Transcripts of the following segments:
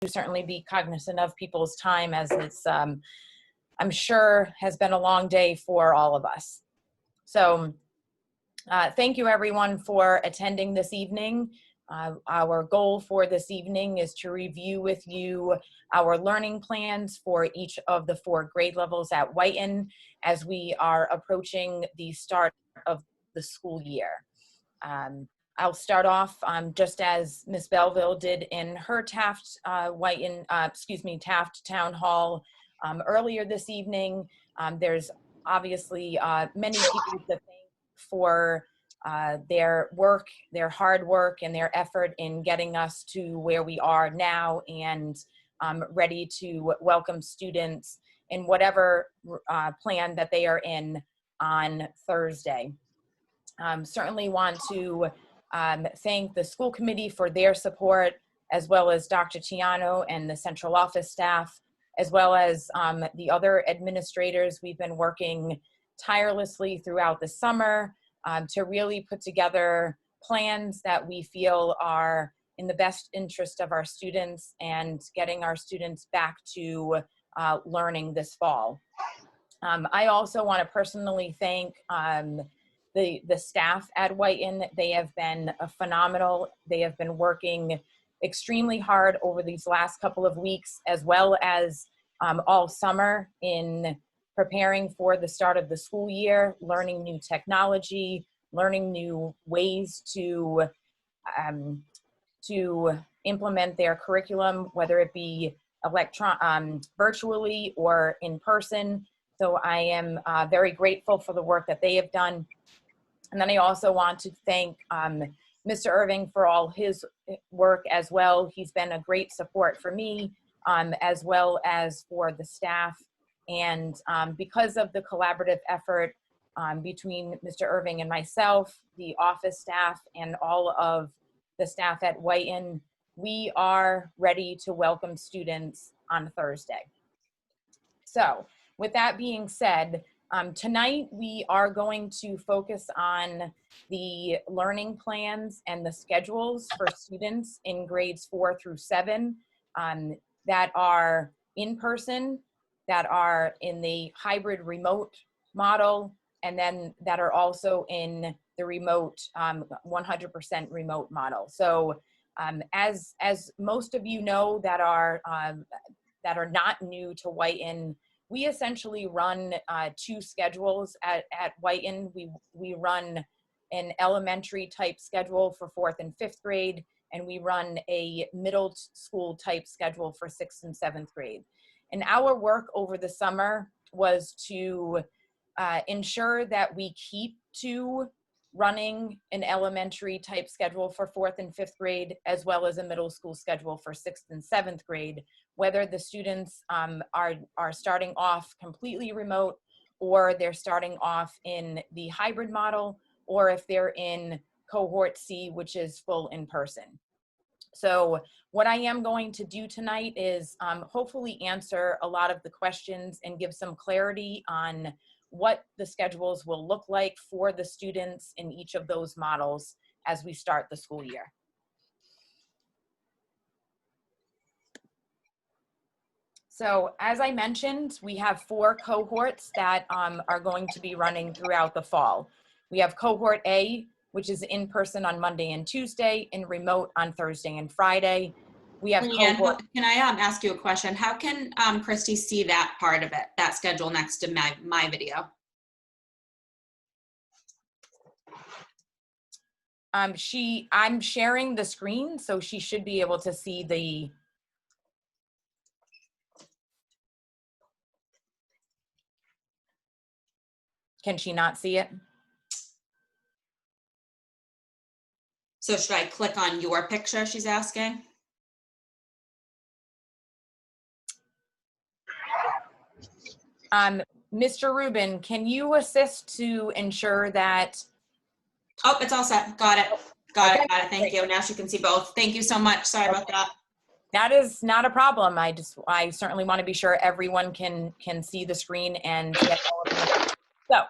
certainly be cognizant of people's time, as it's, I'm sure, has been a long day for all of us. So thank you everyone for attending this evening. Our goal for this evening is to review with you our learning plans for each of the 4 grade levels at Whitin as we are approaching the start of the school year. I'll start off just as Ms. Belleville did in her Taft Taft Town Hall earlier this evening. There's obviously many people to thank for their work, their hard work, and their effort in getting us to where we are now and ready to welcome students in whatever plan that they are in on Thursday. Certainly want to thank the school committee for their support, as well as Dr. Ciano and the central office staff, as well as the other administrators. We've been working tirelessly throughout the summer to really put together plans that we feel are in the best interest of our students and getting our students back to learning this fall. I also want to personally thank the staff at Whitin. They have been phenomenal. They have been working extremely hard over these last couple of weeks, as well as all summer, in preparing for the start of the school year, learning new technology, learning new ways to implement their curriculum, whether it be virtually or in person. So I am very grateful for the work that they have done. And then I also want to thank Mr. Irving for all his work as well. He's been a great support for me, as well as for the staff. And because of the collaborative effort between Mr. Irving and myself, the office staff, and all of the staff at Whitin, we are ready to welcome students on Thursday. So with that being said, tonight we are going to focus on the learning plans and the schedules for students in grades 4 through 7 that are in person, that are in the hybrid remote model, and then that are also in the remote 100% remote model. So as most of you know that are not new to Whitin, we essentially run 2 schedules at Whitin. We run an elementary type schedule for 4th and 5th grade, and we run a middle school type schedule for 6th and 7th grade. And our work over the summer was to ensure that we keep to running an elementary type schedule for 4th and 5th grade, as well as a middle school schedule for 6th and 7th grade, whether the students are starting off completely remote, or they're starting off in the hybrid model, or if they're in Cohort C, which is full in person. So what I am going to do tonight is hopefully answer a lot of the questions and give some clarity on what the schedules will look like for the students in each of those models as we start the school year. So as I mentioned, we have 4 cohorts that are going to be running throughout the fall. We have Cohort A, which is in person on Monday and Tuesday, and remote on Thursday and Friday. We have Cohort. Can I ask you a question? How can Christy see that part of it, that schedule next to my video? I'm sharing the screen, so she should be able to see the. Can she not see it? So should I click on your picture, she's asking? Mr. Rubin, can you assist to ensure that? Oh, it's all set. Got it. Got it. Thank you. Now she can see both. Thank you so much. Sorry about that. That is not a problem. I certainly want to be sure everyone can see the screen and get all of it. So,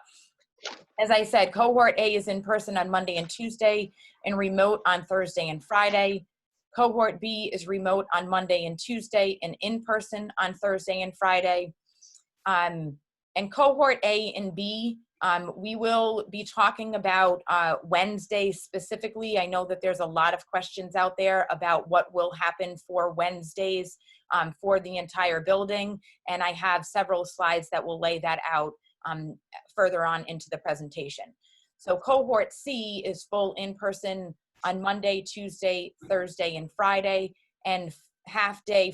as I said, Cohort A is in person on Monday and Tuesday and remote on Thursday and Friday. Cohort B is remote on Monday and Tuesday and in person on Thursday and Friday. And Cohort A and B, we will be talking about Wednesday specifically. I know that there's a lot of questions out there about what will happen for Wednesdays for the entire building. And I have several slides that will lay that out further on into the presentation. So Cohort C is full in person on Monday, Tuesday, Thursday, and Friday, and half day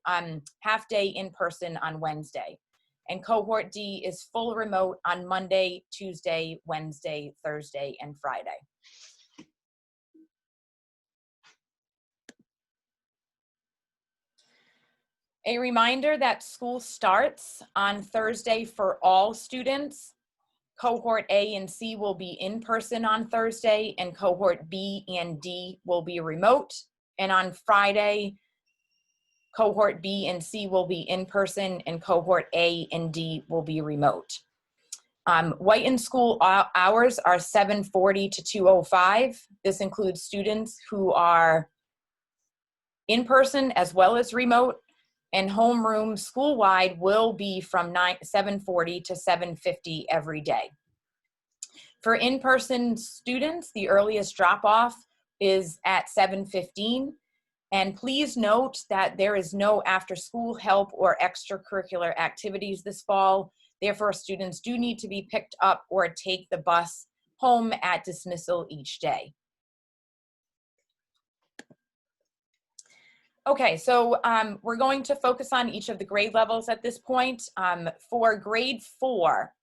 in person on Wednesday. And Cohort D is full remote on Monday, Tuesday, Wednesday, Thursday, and Friday. A reminder that school starts on Thursday for all students. Cohort A and C will be in person on Thursday, and Cohort B and D will be remote. And on Friday, Cohort B and C will be in person, and Cohort A and D will be remote. Whitin school hours are 7:40 to 2:05. This includes students who are in person as well as remote, and homeroom school-wide will be from 7:40 to 7:50 every day. For in-person students, the earliest drop-off is at 7:15. And please note that there is no after-school help or extracurricular activities this fall. Therefore, students do need to be picked up or take the bus home at dismissal each day. Okay, so we're going to focus on each of the grade levels at this point. For grade 4,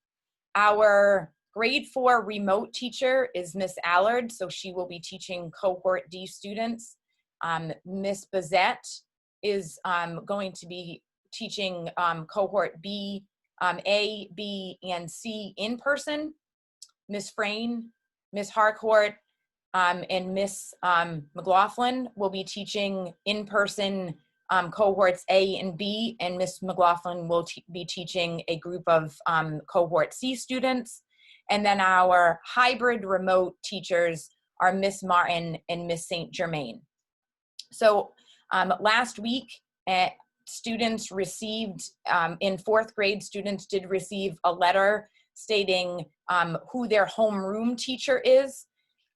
our grade 4 remote teacher is Miss Allard, so she will be teaching Cohort D students. Miss Bazette is going to be teaching Cohort B, A, B, and C in person. Miss Frayne, Miss Harcourt, and Miss McLaughlin will be teaching in person Cohorts A and B, and Miss McLaughlin will be teaching a group of Cohort C students. And then our hybrid remote teachers are Miss Martin and Miss St. Germain. So last week, students received, in 4th grade, students did receive a letter stating who their homeroom teacher is.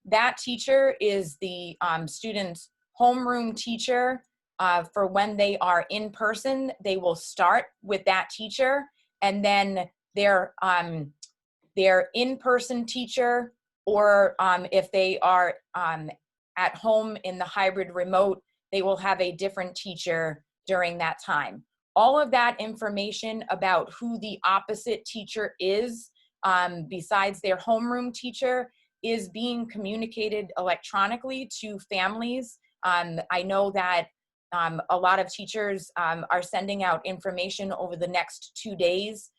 That teacher is the student's homeroom teacher for when they are in person. They will start with that teacher, and then their in-person teacher, or if they are at home in the hybrid remote, they will have a different teacher during that time. All of that information about who the opposite teacher is, besides their homeroom teacher, is being communicated electronically to families. I know that a lot of teachers are sending out information over the next 2 days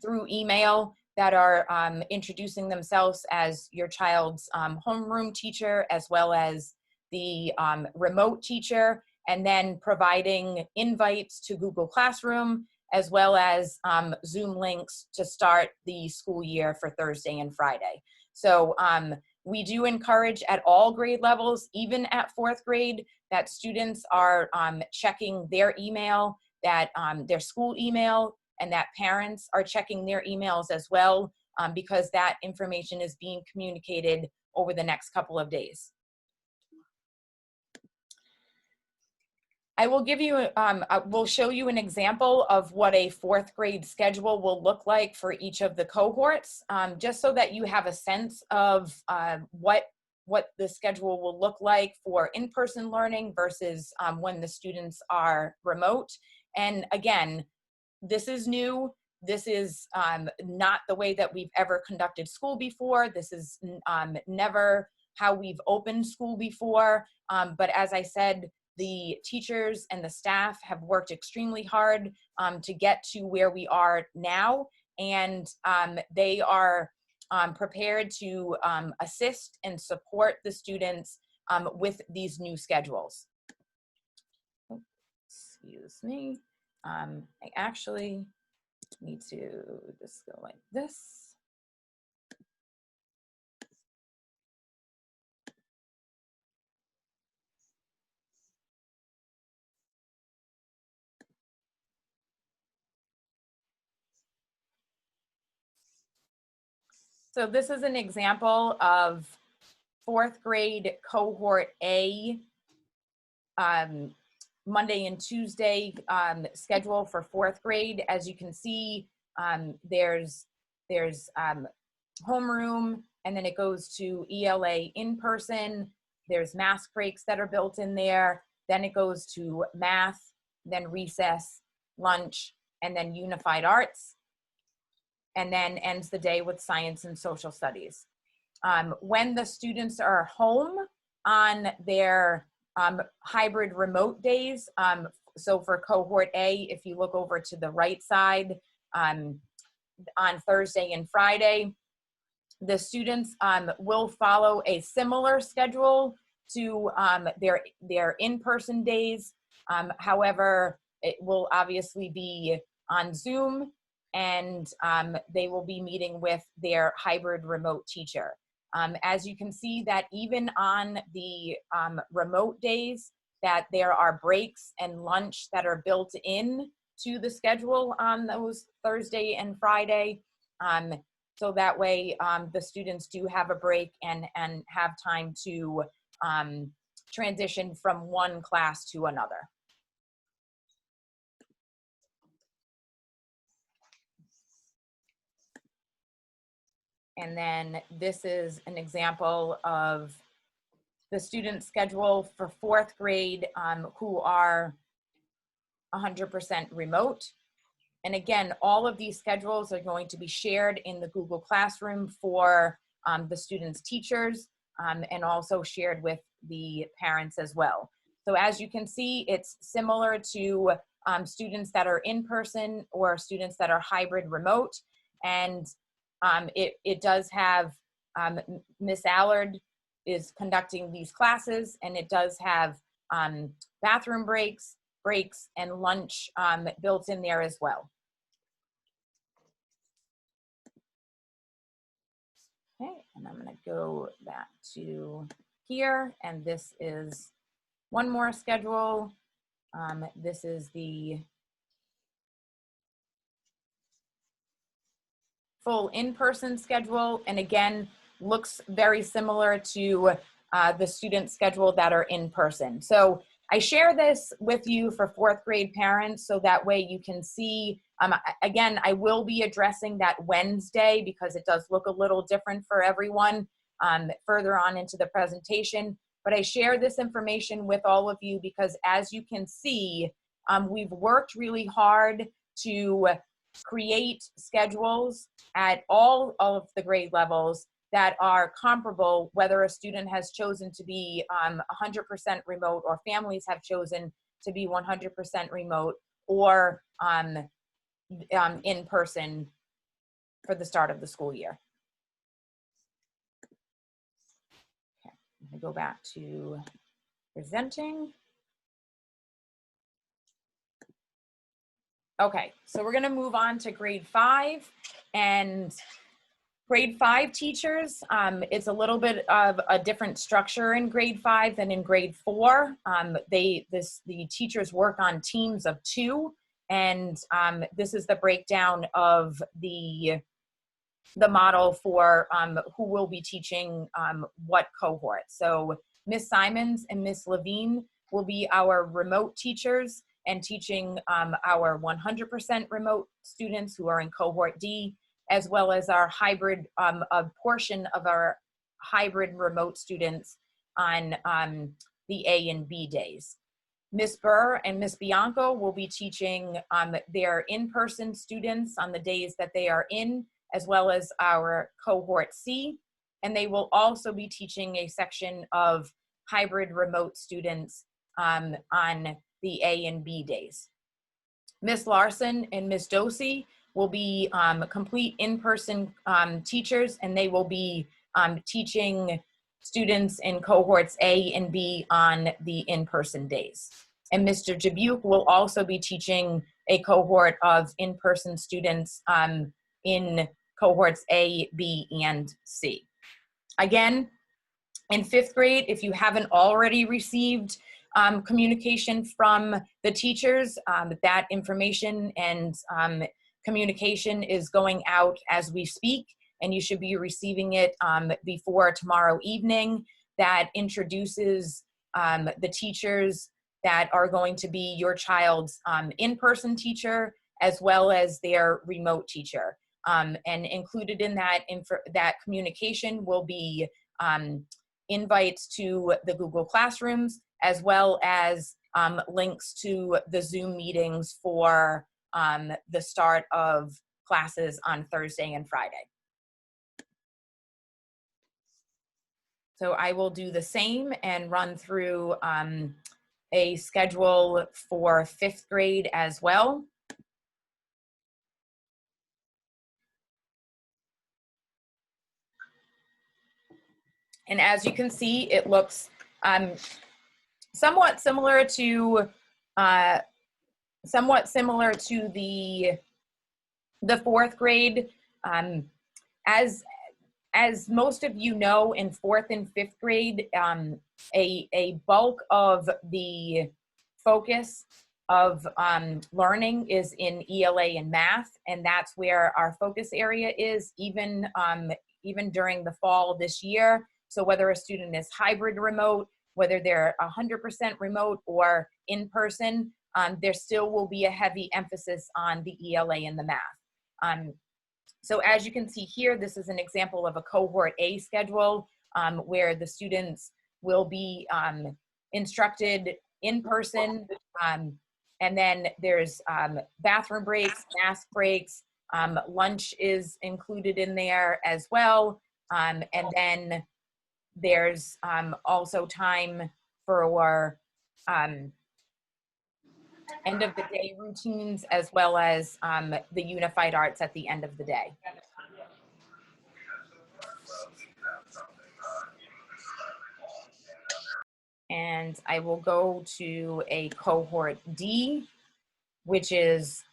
through email that are introducing themselves as your child's homeroom teacher, as well as the remote teacher, and then providing invites to Google Classroom, as well as Zoom links to start the school year for Thursday and Friday. So we do encourage at all grade levels, even at 4th grade, that students are checking their email, that their school email, and that parents are checking their emails as well, because that information is being communicated over the next couple of days. I will give you, we'll show you an example of what a 4th grade schedule will look like for each of the cohorts, just so that you have a sense of what the schedule will look like for in-person learning versus when the students are remote. And again, this is new. This is not the way that we've ever conducted school before. This is never how we've opened school before. But as I said, the teachers and the staff have worked extremely hard to get to where we are now, and they are prepared to assist and support the students with these new schedules. Excuse me. I actually need to just go like this. So this is an example of fourth grade cohort A Monday and Tuesday schedule for fourth grade. As you can see, there's homeroom, and then it goes to ELA in person. There's mask breaks that are built in there. Then it goes to math, then recess, lunch, and then unified arts, and then ends the day with science and social studies. When the students are home on their hybrid remote days, so for cohort A, if you look over to the right side, on Thursday and Friday, the students will follow a similar schedule to their in-person days. However, it will obviously be on Zoom, and they will be meeting with their hybrid remote teacher. As you can see that even on the remote days, that there are breaks and lunch that are built in to the schedule on those Thursday and Friday. So that way the students do have a break and have time to transition from one class to another. And then this is an example of the student schedule for fourth grade who are 100% remote. And again, all of these schedules are going to be shared in the Google Classroom for the students' teachers and also shared with the parents as well. So as you can see, it's similar to students that are in person or students that are hybrid remote. And it does have, Miss Allard is conducting these classes, and it does have bathroom breaks, and lunch built in there as well. Okay, and I'm gonna go back to here, and this is one more schedule. This is the full in-person schedule, and again, looks very similar to the student schedule that are in person. So I share this with you for fourth grade parents so that way you can see, again, I will be addressing that Wednesday because it does look a little different for everyone further on into the presentation. But I share this information with all of you because as you can see, we've worked really hard to create schedules at all of the grade levels that are comparable, whether a student has chosen to be 100% remote or families have chosen to be 100% remote or in person for the start of the school year. Okay, I'm gonna go back to presenting. Okay, so we're gonna move on to grade 5, and grade 5 teachers, it's a little bit of a different structure in grade 5 than in grade 4. The teachers work on teams of 2, and this is the breakdown of the model for who will be teaching what cohort. So Miss Simons and Miss Levine will be our remote teachers and teaching our 100% remote students who are in cohort D, as well as our hybrid, a portion of our hybrid remote students on the A and B days. Miss Burr and Miss Bianco will be teaching their in-person students on the days that they are in, as well as our cohort C, and they will also be teaching a section of hybrid remote students on the A and B days. Miss Larson and Miss Dosey will be complete in-person teachers, and they will be teaching students in cohorts A and B on the in-person days. And Mr. Jabuke will also be teaching a cohort of in-person students in cohorts A, B, and C. Again, in 5th grade, if you haven't already received communication from the teachers, that information and communication is going out as we speak. and you should be receiving it before tomorrow evening. That introduces the teachers that are going to be your child's in-person teacher as well as their remote teacher. And included in that communication will be invites to the Google Classrooms, as well as links to the Zoom meetings for the start of classes on Thursday and Friday. So I will do the same and run through a schedule for 5th grade as well. And as you can see, it looks somewhat similar to the 4th grade. As most of you know, in 4th and 5th grade, a bulk of the focus of learning is in ELA and math, and that's where our focus area is, even during the fall this year. So whether a student is hybrid remote, whether they're 100% remote or in person, there still will be a heavy emphasis on the ELA and the math. So as you can see here, this is an example of a Cohort A schedule where the students will be instructed in person, and then there's bathroom breaks, mask breaks, lunch is included in there as well, and then there's also time for end of the day routines, as well as the unified arts at the end of the day. And I will go to a Cohort D, which is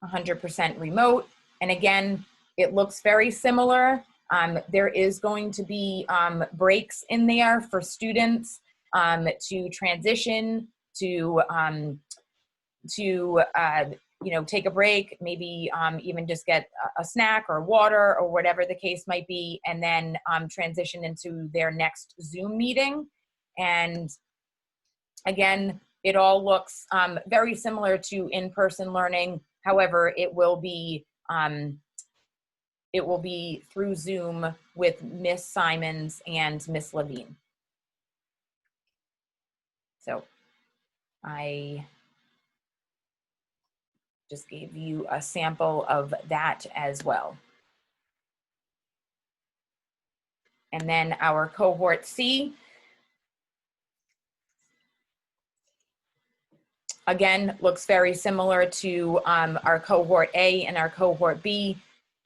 100% remote. And again, it looks very similar. There is going to be breaks in there for students to transition, to take a break, maybe even just get a snack or water or whatever the case might be, and then transition into their next Zoom meeting. And again, it all looks very similar to in-person learning. However, it will be through Zoom with Miss Simons and Miss Levine. So I just gave you a sample of that as well. And then our Cohort C, again, looks very similar to our Cohort A and our Cohort B.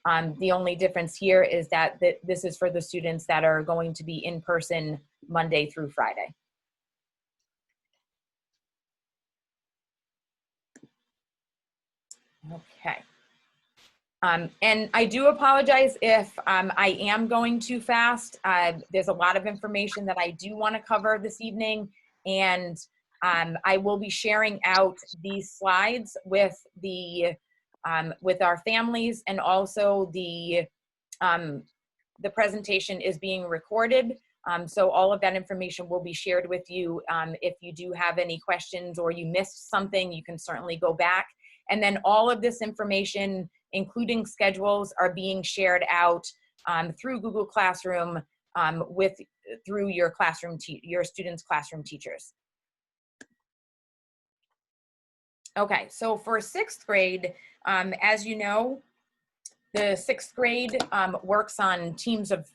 The only difference here is that this is for the students that are going to be in person Monday through Friday. Okay. And I do apologize if I am going too fast. There's a lot of information that I do want to cover this evening, and I will be sharing out these slides with our families, and also the presentation is being recorded. So all of that information will be shared with you. If you do have any questions or you missed something, you can certainly go back. And then all of this information, including schedules, are being shared out through Google Classroom through your students' classroom teachers. Okay, so for 6th grade, as you know, the 6th grade works on teams of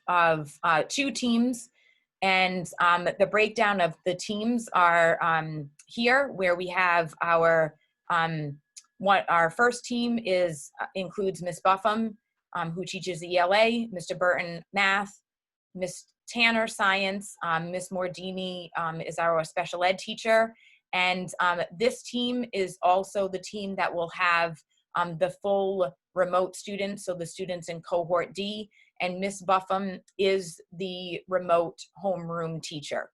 2 teams, and the breakdown of the teams are here, where we have our our first team includes Miss Buffum, who teaches ELA, Mr. Burton math, Miss Tanner science, Miss Mordini is our special ed teacher, and this team is also the team that will have the full remote students, so the students in Cohort D, and Miss Buffum is the remote homeroom teacher.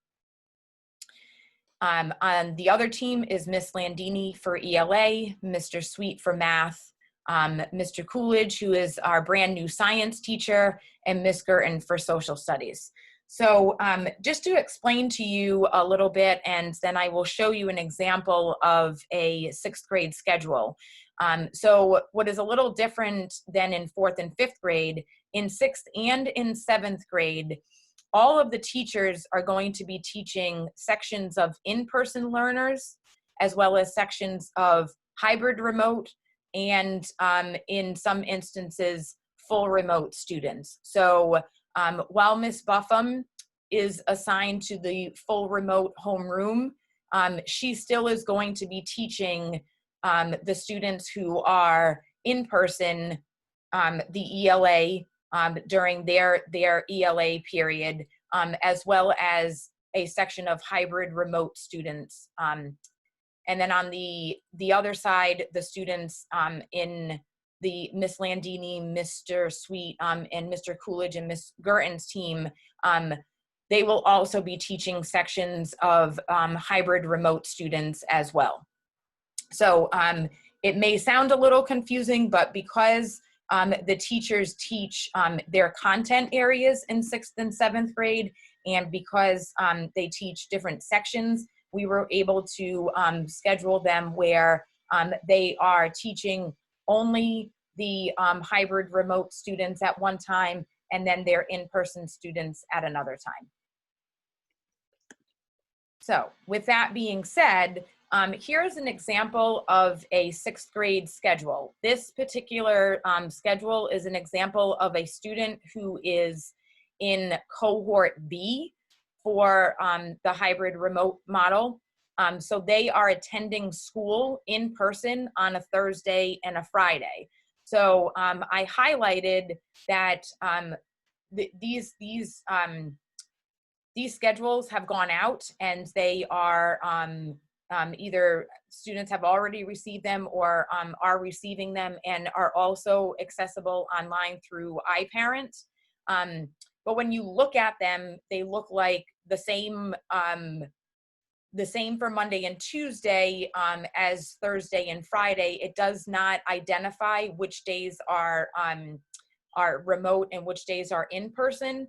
On the other team is Miss Landini for ELA, Mr. Sweet for math, Mr. Coolidge, who is our brand new science teacher, and Miss Girton for social studies. So just to explain to you a little bit, and then I will show you an example of a 6th grade schedule. So what is a little different than in 4th and 5th grade, in 6th and in 7th grade, all of the teachers are going to be teaching sections of in-person learners, as well as sections of hybrid remote, and in some instances, full remote students. So while Miss Buffum is assigned to the full remote homeroom, she still is going to be teaching the students who are in person, the ELA, during their ELA period, as well as a section of hybrid remote students. And then on the other side, the students in the Miss Landini, Mr. Sweet, and Mr. Coolidge and Miss Girton's team, they will also be teaching sections of hybrid remote students as well. So it may sound a little confusing, but because the teachers teach their content areas in 6th and 7th grade, and because they teach different sections, we were able to schedule them where they are teaching only the hybrid remote students at one time, and then their in-person students at another time. So with that being said, here's an example of a 6th grade schedule. This particular schedule is an example of a student who is in Cohort B for the hybrid remote model. So they are attending school in person on a Thursday and a Friday. So I highlighted that these schedules have gone out, and they are either students have already received them or are receiving them, and are also accessible online through iParent. But when you look at them, they look like the same for Monday and Tuesday as Thursday and Friday. It does not identify which days are remote and which days are in person.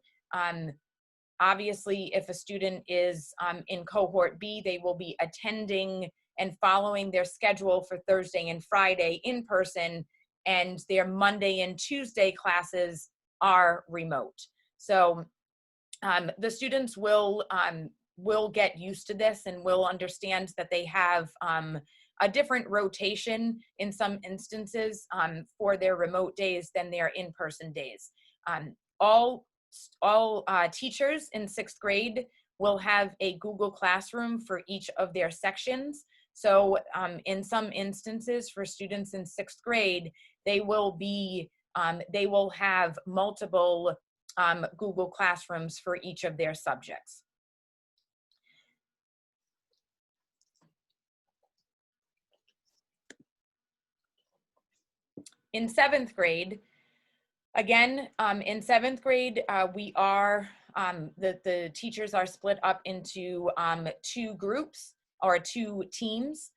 Obviously, if a student is in Cohort B, they will be attending and following their schedule for Thursday and Friday in person, and their Monday and Tuesday classes are remote. So the students will get used to this and will understand that they have a different rotation in some instances for their remote days than their in-person days. All teachers in 6th grade will have a Google Classroom for each of their sections. So in some instances for students in 6th grade, they will have multiple Google Classrooms for each of their subjects. In 7th grade, again, in 7th grade, the teachers are split up into 2 groups or 2 teams.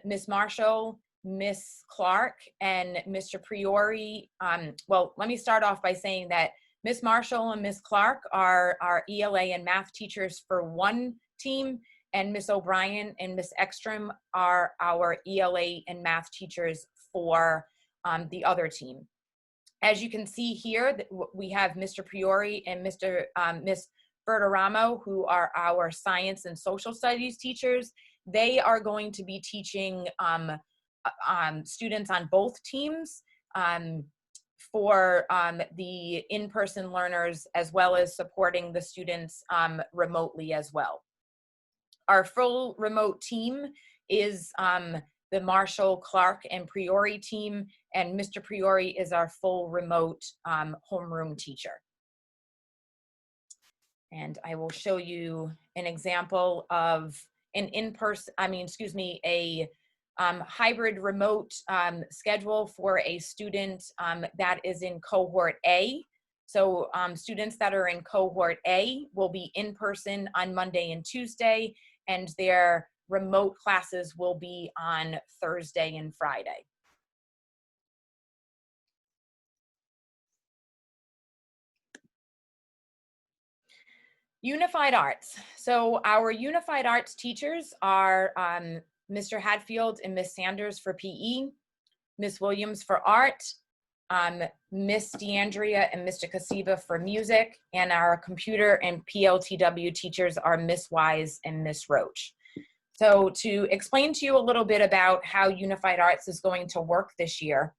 Miss Marshall, Miss Clark, and Mr. Priori. Well, let me start off by saying that Miss Marshall and Miss Clark are our ELA and math teachers for one team, and Miss O'Brien and Miss Ekstrom are our ELA and math teachers for the other team. As you can see here, we have Mr. Priori and Miss Bertaramo, who are our science and social studies teachers. They are going to be teaching students on both teams for the in-person learners, as well as supporting the students remotely as well. Our full remote team is the Marshall, Clark, and Priori team, and Mr. Priori is our full remote homeroom teacher. And I will show you an example of an a hybrid remote schedule for a student that is in Cohort A. So students that are in Cohort A will be in person on Monday and Tuesday, and their remote classes will be on Thursday and Friday. Unified Arts. So our Unified Arts teachers are Mr. Hadfield and Miss Sanders for PE, Miss Williams for art, Miss DeAndrea and Mr. Kasiba for music, and our computer and PLTW teachers are Miss Wise and Miss Roach. So to explain to you a little bit about how Unified Arts is going to work this year,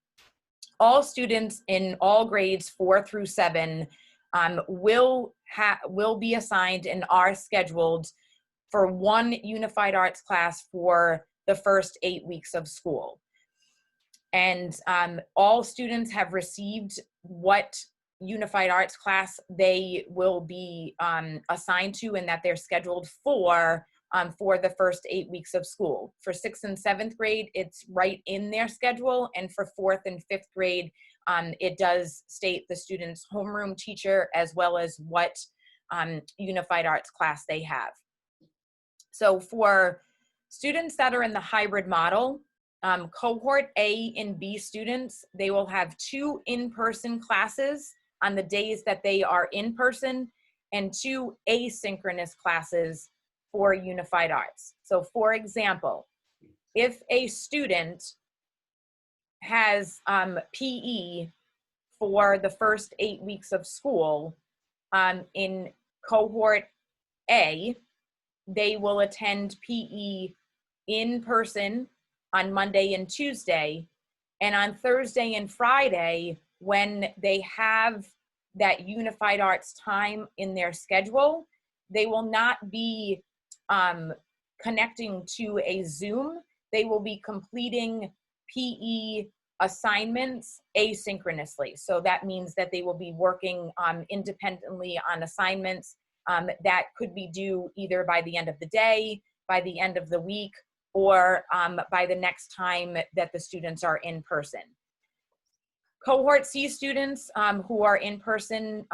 all students in all grades 4 through 7 will be assigned and are scheduled for one Unified Arts class for the first 8 weeks of school. And all students have received what Unified Arts class they will be assigned to and that they're scheduled for the first 8 weeks of school. For 6th and 7th grade, it's right in their schedule. And for 4th and 5th grade, it does state the student's homeroom teacher as well as what Unified Arts class they have. So for students that are in the hybrid model, Cohort A and B students, they will have 2 in-person classes on the days that they are in person and 2 asynchronous classes for Unified Arts. So for example, if a student has PE for the first 8 weeks of school in Cohort A, they will attend PE in person on Monday and Tuesday, and on Thursday and Friday, when they have that Unified Arts time in their schedule, they will not be connecting to a Zoom. They will be completing PE assignments asynchronously. So that means that they will be working independently on assignments that could be due either by the end of the day, by the end of the week, or by the next time that the students are in person. Cohort C students who are in person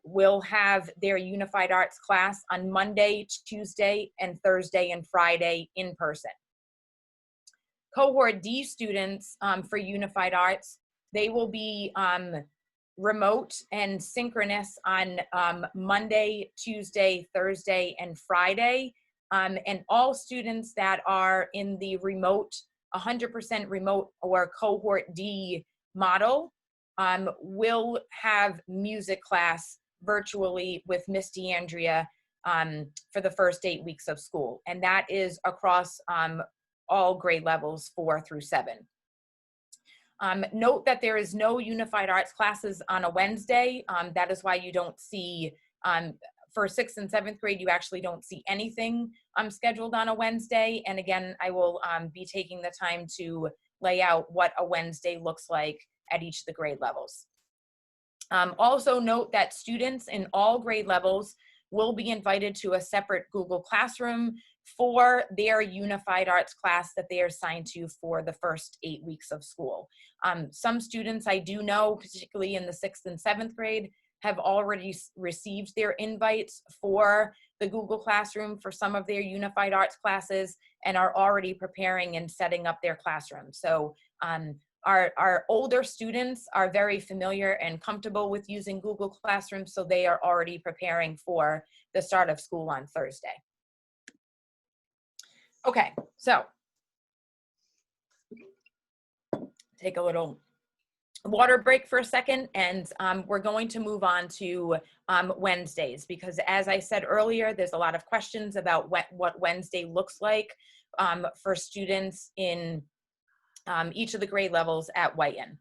will have their Unified Arts class on Monday, Tuesday, and Thursday and Friday in person. Cohort D students for Unified Arts, they will be remote and synchronous on Monday, Tuesday, Thursday, and Friday. And all students that are in the remote, 100% remote or Cohort D model will have music class virtually with Miss DeAndrea for the first 8 weeks of school. And that is across all grade levels 4 through 7. Note that there is no Unified Arts classes on a Wednesday. That is why you don't see, for 6th and 7th grade, you actually don't see anything scheduled on a Wednesday. And again, I will be taking the time to lay out what a Wednesday looks like at each of the grade levels. Also note that students in all grade levels will be invited to a separate Google Classroom for their Unified Arts class that they are assigned to for the first 8 weeks of school. Some students I do know, particularly in the 6th and 7th grade, have already received their invites for the Google Classroom for some of their Unified Arts classes and are already preparing and setting up their classroom. So our older students are very familiar and comfortable with using Google Classroom, so they are already preparing for the start of school on Thursday. Okay, so take a little water break for a second, and we're going to move on to Wednesdays, because as I said earlier, there's a lot of questions about what Wednesday looks like for students in each of the grade levels at Whitin.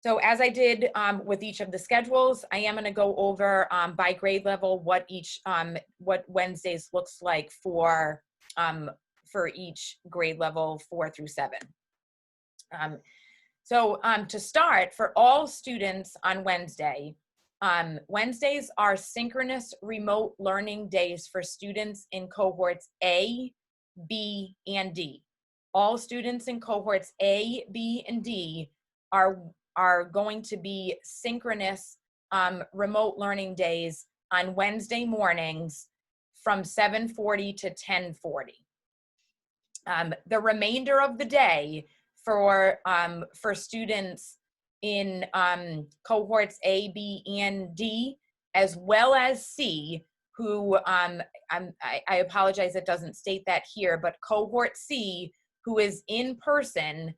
So as I did with each of the schedules, I am going to go over by grade level what Wednesdays looks like for each grade level 4 through 7. So to start, for all students on Wednesday, Wednesdays are synchronous remote learning days for students in cohorts A, B, and D. All students in cohorts A, B, and D are going to be synchronous remote learning days on Wednesday mornings from 7:40 to 10:40. The remainder of the day for students in cohorts A, B, and D, as well as C, who I apologize, it doesn't state that here, but cohort C, who is in person,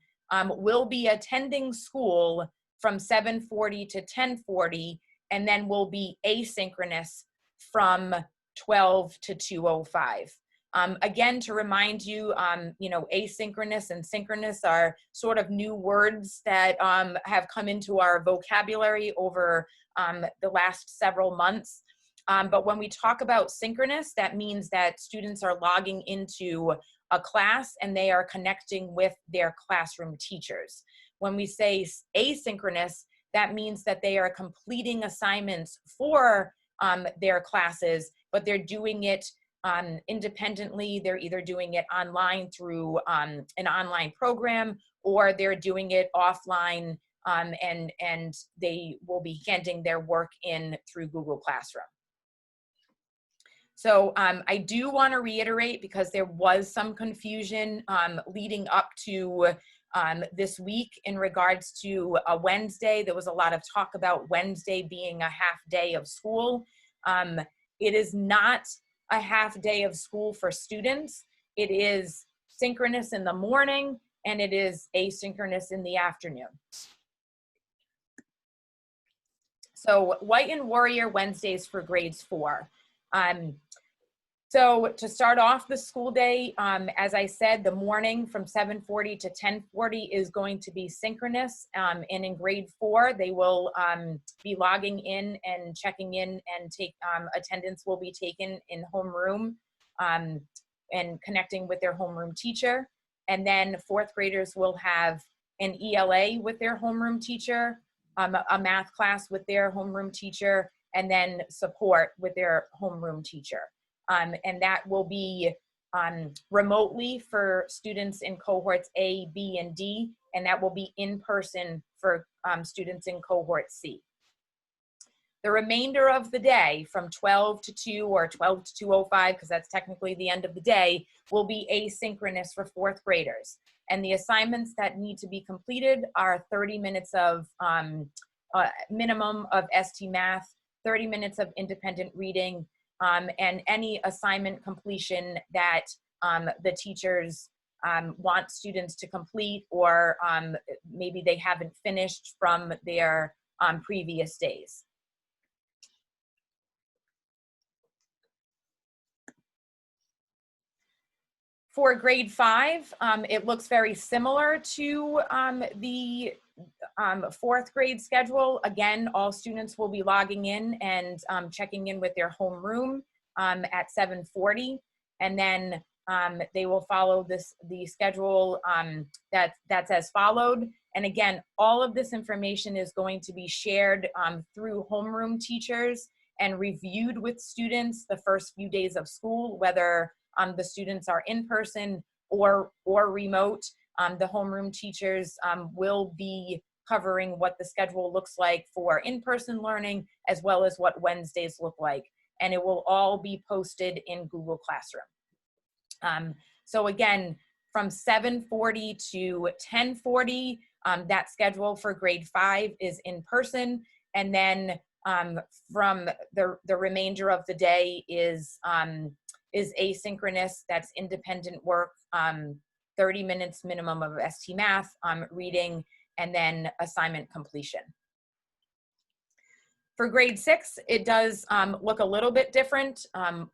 will be attending school from 7:40 to 10:40, and then will be asynchronous from 12 to 2:05. Again, to remind you, asynchronous and synchronous are sort of new words that have come into our vocabulary over the last several months. But when we talk about synchronous, that means that students are logging into a class and they are connecting with their classroom teachers. When we say asynchronous, that means that they are completing assignments for their classes, but they're doing it independently. They're either doing it online through an online program, or they're doing it offline, and they will be handing their work in through Google Classroom. So I do want to reiterate, because there was some confusion leading up to this week in regards to a Wednesday. There was a lot of talk about Wednesday being a half day of school. It is not a half day of school for students. It is synchronous in the morning and it is asynchronous in the afternoon. So Whitin Warrior Wednesdays for grades 4. So to start off the school day, as I said, the morning from 7:40 to 10:40 is going to be synchronous. And in grade 4, they will be logging in and checking in, and attendance will be taken in homeroom and connecting with their homeroom teacher. And then 4th graders will have an ELA with their homeroom teacher, a math class with their homeroom teacher, and then support with their homeroom teacher. And that will be remotely for students in cohorts A, B, and D, and that will be in person for students in cohort C. The remainder of the day from 12 to 2 or 12 to 2:05, because that's technically the end of the day, will be asynchronous for 4th graders. And the assignments that need to be completed are 30 minutes of minimum of ST Math, 30 minutes of independent reading, and any assignment completion that the teachers want students to complete, or maybe they haven't finished from their previous days. For grade 5, it looks very similar to the 4th grade schedule. Again, all students will be logging in and checking in with their homeroom at 7:40, and then they will follow the schedule that's as followed. And again, all of this information is going to be shared through homeroom teachers and reviewed with students the first few days of school, whether the students are in person or remote. The homeroom teachers will be covering what the schedule looks like for in-person learning, as well as what Wednesdays look like. And it will all be posted in Google Classroom. So again, from 7:40 to 10:40, that schedule for grade 5 is in person. And then from the remainder of the day is asynchronous. That's independent work, 30 minutes minimum of ST Math, reading, and then assignment completion. For grade 6, it does look a little bit different. From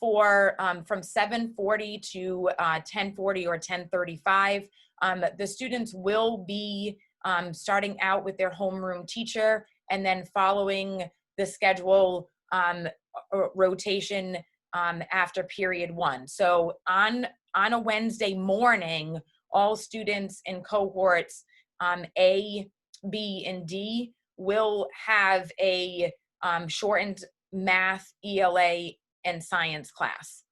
7:40 to 10:40 or 10:35, the students will be starting out with their homeroom teacher, and then following the schedule rotation after period 1. So on a Wednesday morning, all students in cohorts A, B, and D will have a shortened math, ELA, and science class.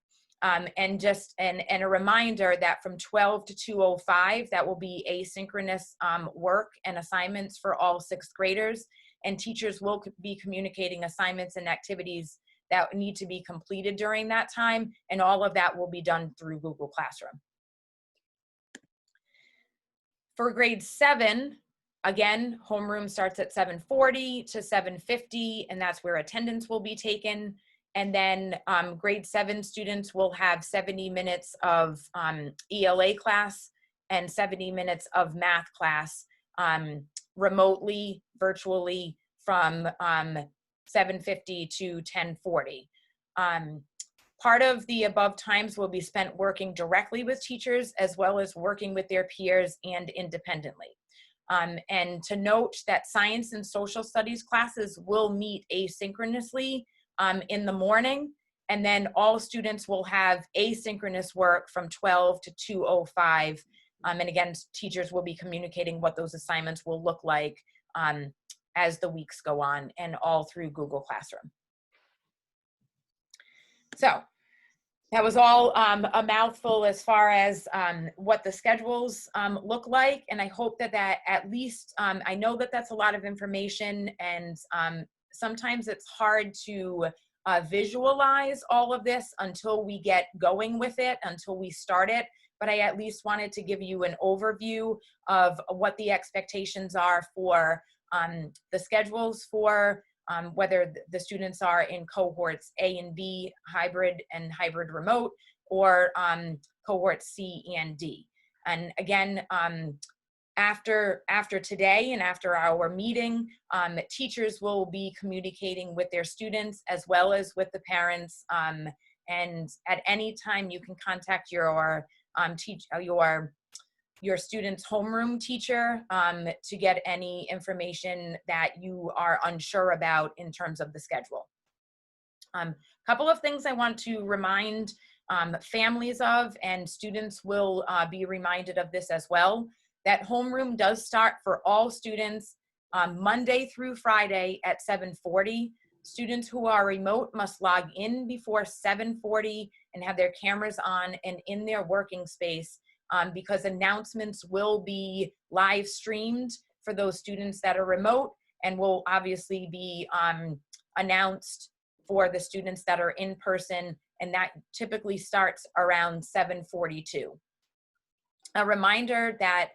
And a reminder that from 12 to 2:05, that will be asynchronous work and assignments for all 6th graders. And teachers will be communicating assignments and activities that need to be completed during that time. And all of that will be done through Google Classroom. For grade 7, Again, homeroom starts at 7:40 to 7:50, and that's where attendance will be taken. And then grade 7 students will have 70 minutes of ELA class and 70 minutes of math class remotely, virtually from 7:50 to 10:40. Part of the above times will be spent working directly with teachers as well as working with their peers and independently. And to note that science and social studies classes will meet asynchronously in the morning, and then all students will have asynchronous work from 12 to 2:05. And again, teachers will be communicating what those assignments will look like as the weeks go on, and all through Google Classroom. So that was all a mouthful as far as what the schedules look like. And I hope that at least, I know that that's a lot of information, and sometimes it's hard to visualize all of this until we get going with it, until we start it. But I at least wanted to give you an overview of what the expectations are for the schedules for whether the students are in cohorts A and B, hybrid and hybrid remote, or cohorts C and D. And again, after today and after our meeting, teachers will be communicating with their students as well as with the parents. And at any time, you can contact your student's homeroom teacher to get any information that you are unsure about in terms of the schedule. Couple of things I want to remind families of, and students will be reminded of this as well, that homeroom does start for all students Monday through Friday at 7:40. Students who are remote must log in before 7:40 and have their cameras on and in their working space, because announcements will be live streamed for those students that are remote, and will obviously be announced for the students that are in person, and that typically starts around 7:42. A reminder that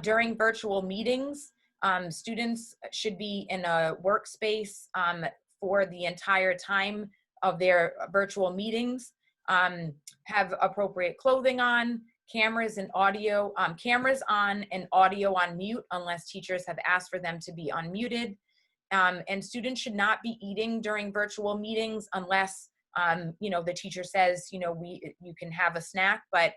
during virtual meetings, students should be in a workspace for the entire time of their virtual meetings, have appropriate clothing on, cameras and audio, cameras on and audio on mute unless teachers have asked for them to be unmuted. And students should not be eating during virtual meetings unless, the teacher says, you can have a snack. But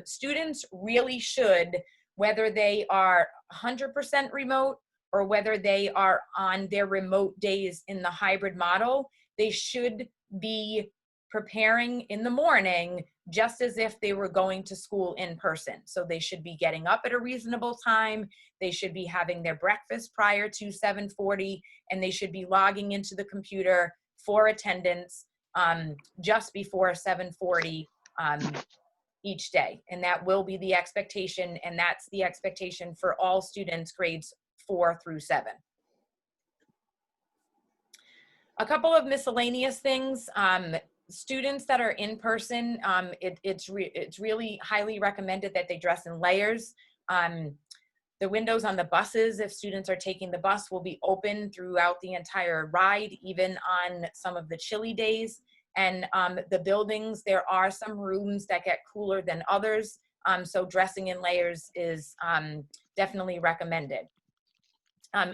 students really should, whether they are 100% remote or whether they are on their remote days in the hybrid model, they should be preparing in the morning just as if they were going to school in person. So they should be getting up at a reasonable time. They should be having their breakfast prior to 7:40, and they should be logging into the computer for attendance just before 7:40 each day. And that will be the expectation, and that's the expectation for all students grades 4 through 7. A couple of miscellaneous things. Students that are in person, it's really highly recommended that they dress in layers. The windows on the buses, if students are taking the bus, will be open throughout the entire ride, even on some of the chilly days. And the buildings, there are some rooms that get cooler than others, so dressing in layers is definitely recommended.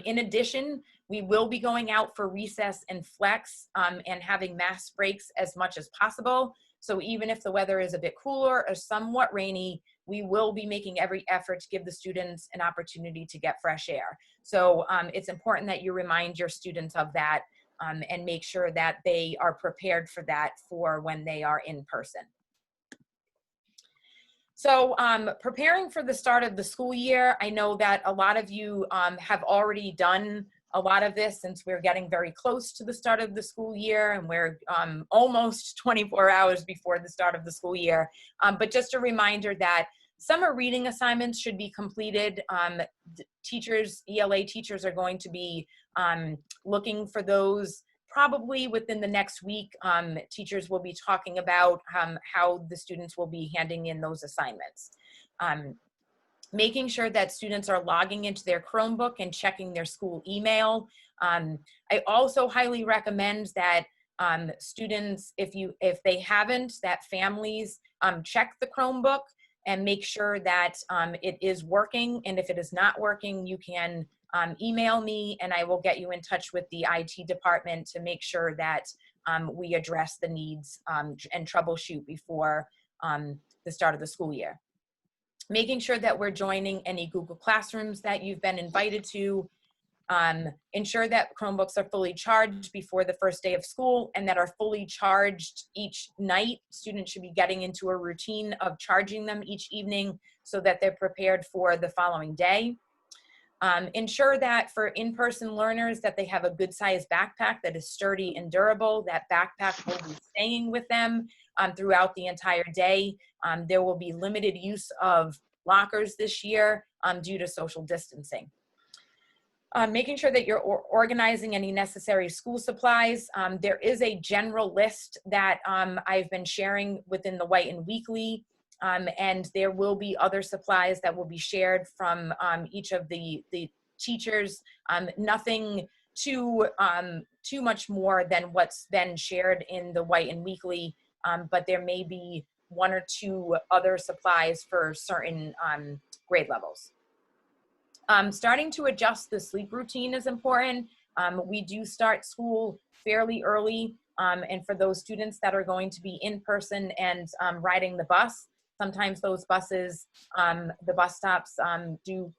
In addition, we will be going out for recess and flex and having mass breaks as much as possible. So even if the weather is a bit cooler or somewhat rainy, we will be making every effort to give the students an opportunity to get fresh air. So it's important that you remind your students of that and make sure that they are prepared for that for when they are in person. So preparing for the start of the school year, I know that a lot of you have already done a lot of this since we're getting very close to the start of the school year, and we're almost 24 hours before the start of the school year. But just a reminder that summer reading assignments should be completed. Teachers, ELA teachers, are going to be looking for those probably within the next week. Teachers will be talking about how the students will be handing in those assignments. Making sure that students are logging into their Chromebook and checking their school email. I also highly recommend that students, if they haven't, that families check the Chromebook and make sure that it is working. And if it is not working, you can email me and I will get you in touch with the IT department to make sure that we address the needs and troubleshoot before the start of the school year. Making sure that we're joining any Google Classrooms that you've been invited to. Ensure that Chromebooks are fully charged before the first day of school and that are fully charged each night. Students should be getting into a routine of charging them each evening so that they're prepared for the following day. Ensure that for in-person learners that they have a good sized backpack that is sturdy and durable. That backpack will be staying with them throughout the entire day. There will be limited use of lockers this year due to social distancing. Making sure that you're organizing any necessary school supplies. There is a general list that I've been sharing within the Whitin Weekly, and there will be other supplies that will be shared from each of the teachers. Nothing too much more than what's been shared in the Whitin Weekly, but there may be one or two other supplies for certain grade levels. Starting to adjust the sleep routine is important. We do start school fairly early, and for those students that are going to be in person and riding the bus, sometimes those buses, the bus stops do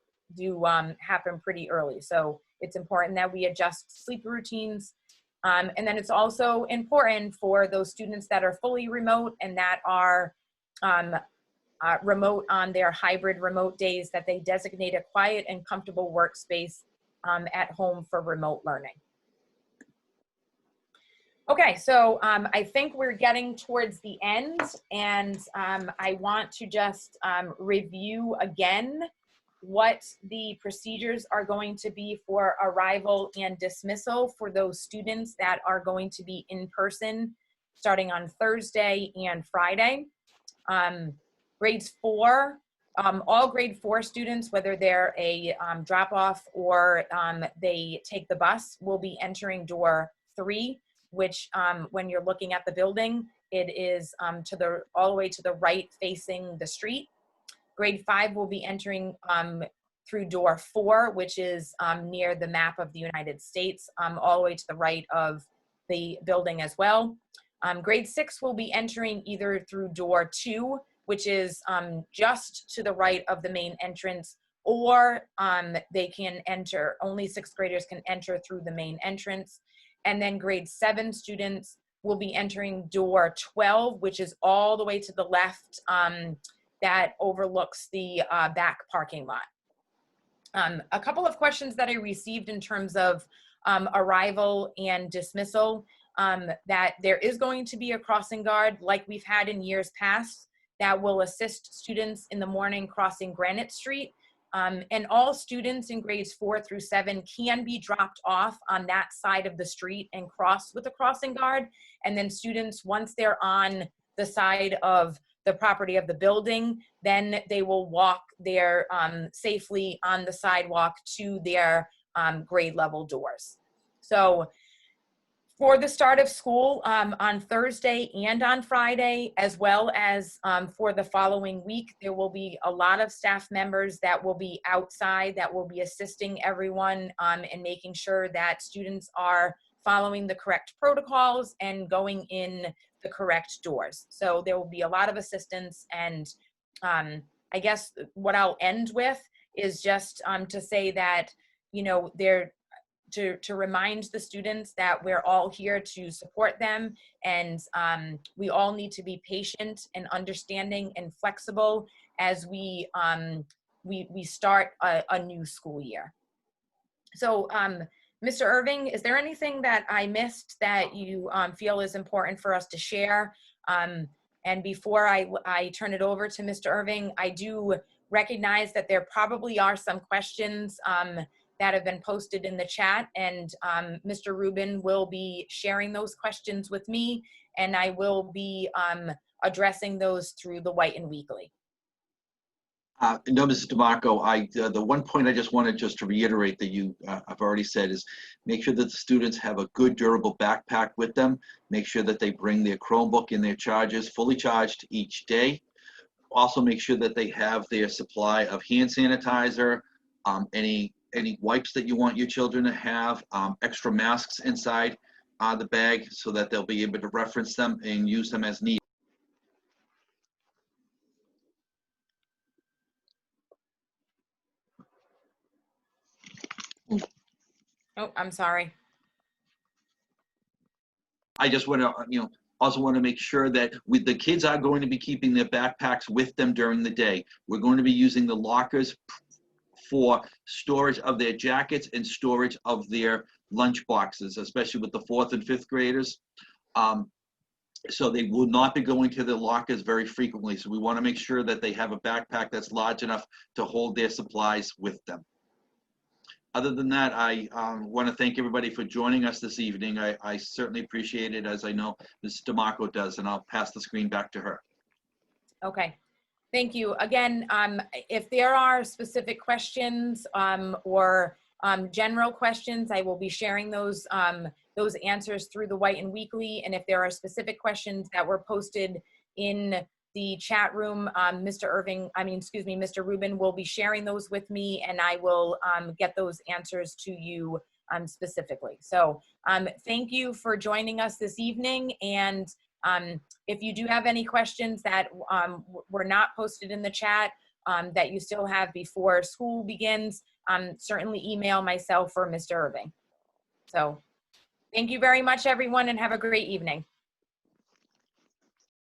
happen pretty early. So it's important that we adjust sleep routines. And then it's also important for those students that are fully remote and that are remote on their hybrid remote days that they designate a quiet and comfortable workspace at home for remote learning. Okay, so I think we're getting towards the end, and I want to just review again what the procedures are going to be for arrival and dismissal for those students that are going to be in person starting on Thursday and Friday. Grades 4, all grade 4 students, whether they're a drop-off or they take the bus, will be entering door 3, which when you're looking at the building, it is all the way to the right facing the street. Grade 5 will be entering through door 4, which is near the map of the United States, all the way to the right of the building as well. Grade 6 will be entering either through door 2, which is just to the right of the main entrance, or they can enter, only 6th graders can enter through the main entrance. And then grade 7 students will be entering door 12, which is all the way to the left that overlooks the back parking lot. A couple of questions that I received in terms of arrival and dismissal, that there is going to be a crossing guard like we've had in years past that will assist students in the morning crossing Granite Street. And all students in grades 4 through 7 can be dropped off on that side of the street and cross with a crossing guard. And then students, once they're on the side of the property of the building, then they will walk there safely on the sidewalk to their grade level doors. So for the start of school on Thursday and on Friday, as well as for the following week, there will be a lot of staff members that will be outside, that will be assisting everyone and making sure that students are following the correct protocols and going in the correct doors. So there will be a lot of assistance, and I guess what I'll end with is just to say that, you know, to remind the students that we're all here to support them, and we all need to be patient and understanding and flexible as we start a new school year. So Mr. Irving, is there anything that I missed that you feel is important for us to share? And before I turn it over to Mr. Irving, I do recognize that there probably are some questions that have been posted in the chat, and Mr. Rubin will be sharing those questions with me, and I will be addressing those through the Whitin Weekly. No, Mrs. DeMarco, the one point I just wanted just to reiterate that you I've already said is make sure that the students have a good durable backpack with them. Make sure that they bring their Chromebook and their chargers fully charged each day. Also make sure that they have their supply of hand sanitizer, any wipes that you want your children to have, extra masks inside the bag so that they'll be able to reference them and use them as needed. Oh, I'm sorry. I just want to, also want to make sure that the kids are going to be keeping their backpacks with them during the day. We're going to be using the lockers for storage of their jackets and storage of their lunch boxes, especially with the 4th and 5th graders. So they will not be going to the lockers very frequently. So we want to make sure that they have a backpack that's large enough to hold their supplies with them. Other than that, I want to thank everybody for joining us this evening. I certainly appreciate it, as I know Ms. DeMarco does, and I'll pass the screen back to her. Okay. Thank you. Again, if there are specific questions or general questions, I will be sharing those answers through the Whitin Weekly. And if there are specific questions that were posted in the chat room, Mr. Rubin will be sharing those with me, and I will get those answers to you specifically. So thank you for joining us this evening. And if you do have any questions that were not posted in the chat that you still have before school begins, certainly email myself or Mr. Irving. So thank you very much, everyone, and have a great evening.